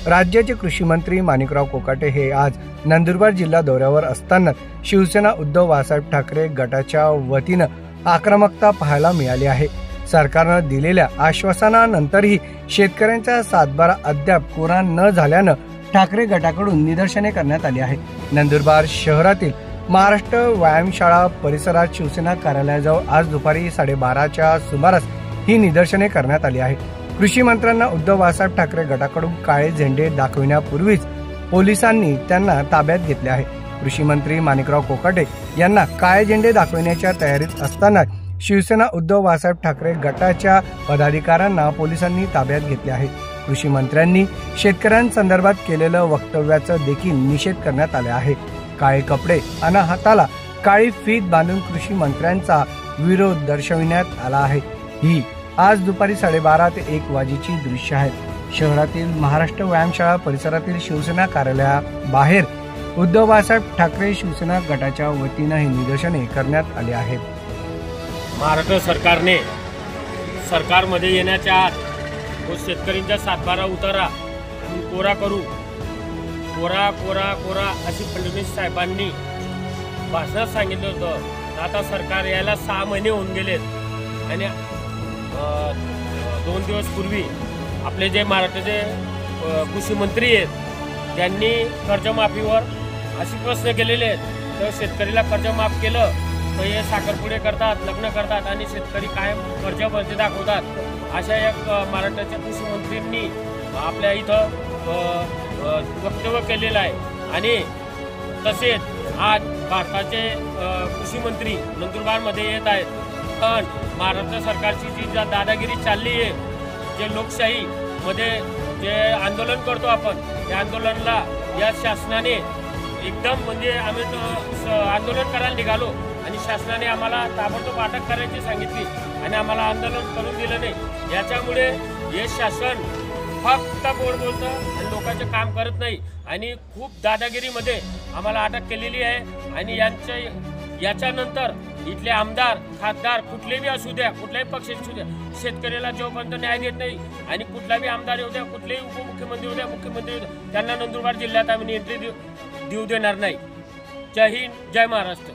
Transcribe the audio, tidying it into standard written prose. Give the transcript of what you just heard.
राज्याचे कृषी मंत्री माणिकराव कोकाटे हे आज नंदुरबार जिल्हा दौऱ्यावर असताना शिवसेना उद्धव बाळासाहेब ठाकरे गटाच्या वतीनं आक्रमकता पाहायला मिळाली आहे। सरकारनं दिलेल्या आश्वासनानंतरही शेतकऱ्यांचा सातबारा अद्याप कोरा न झाल्यानं ठाकरे गटाकडून निदर्शने करण्यात आली आहेत। नंदुरबार शहरातील महाराष्ट्र व्यायामशाळा परिसरात शिवसेना कार्यालयाजवळ आज दुपारी 12:30च्या सुमारास ही निदर्शने करण्यात आली आहेत। कृषी मंत्र्यांना उद्धव बाळासाहेब ठाकरे गटाकडून काळे झेंडे दाखविण्यापूर्वीच पोलिसांनी त्यांना ताब्यात घेतले आहे। कृषी मंत्री माणिकराव कोकाटे यांना काळे झेंडे दाखविण्याच्या तयारीत असताना शिवसेना उद्धव बाळासाहेब ठाकरे गटाच्या पदाधिकाऱ्यांना पोलिसांनी ताब्यात घेतले आहे। कृषी मंत्र्यांनी शेतकऱ्यांसंदर्भात केलेलं वक्तव्याचा देखील निषेध करण्यात आला आहे। काळे कपडे आणि हाताला काळी फीत बांधून कृषी मंत्र्यांचा विरोध दर्शविण्यात आला आहे। ही आज दुपारी 12:30 ते 1 वाजेची दृश्य आहेत। शहरातील महाराष्ट्र व्यायामशाळा परिसरातील शिवसेना कार्यालयाबाहेर उद्धव बाळासाहेब ठाकरे शिवसेना गटाच्या वतीनं ही निदर्शने करण्यात आली आहेत। महाराष्ट्र सरकारमध्ये येण्याच्या आत शेतकऱ्यांचा सातबारा उतारा आणि कोरा करू, कोरा कोरा कोरा अशी फडणवीस साहेबांनी भाषणात सांगितलं होतं। आता सरकार यायला 6 महिने होऊन गेलेत आणि 2 दिवस पूर्वी आपले जे महाराष्ट्राचे कृषी मंत्री आहेत त्यांनी कर्जमाफीवर असे प्रश्न केलेले आहेत। तर शेतकरीला कर्ज माफ केलं तर हे साखरपुडे करतात, लग्न करतात आणि शेतकरी कायम कर्जबाजारी दाखवतात। अशा एक महाराष्ट्राच्या कृषी मंत्र्यांनी आपल्या इथं वक्तव्य केलेलं आहे। आणि तसेच आज भारताचे कृषी मंत्री नंदुरबारमध्ये येत आहेत। पण महाराष्ट्र सरकारची जी दादागिरी चालली आहे, जे लोकशाहीमध्ये जे आंदोलन करतो आपण, त्या आंदोलनाला या शासनाने एकदम म्हणजे आम्ही आंदोलन करायला निघालो आणि शासनाने आम्हाला ताबडतोब अटक करायची सांगितली आणि आम्हाला आंदोलन करून दिलं नाही। याच्यामुळे हे शासन फक्त गोड बोलतं आणि लोकांचं काम करत नाही आणि खूप दादागिरीमध्ये आम्हाला अटक केलेली आहे। आणि याच्यानंतर इथले आमदार खासदार कुठलेही असू द्या, कुठल्याही पक्षाचे असू द्या, शेतकऱ्याला जोपर्यंत न्याय देत नाही आणि कुठलाही आमदार येऊ द्या, कुठलेही उपमुख्यमंत्री होऊ द्या, मुख्यमंत्री होऊ द्या, त्यांना नंदुरबार जिल्ह्यात आम्ही एंट्री देऊ देणार नाही। जय हिंद, जय महाराष्ट्र।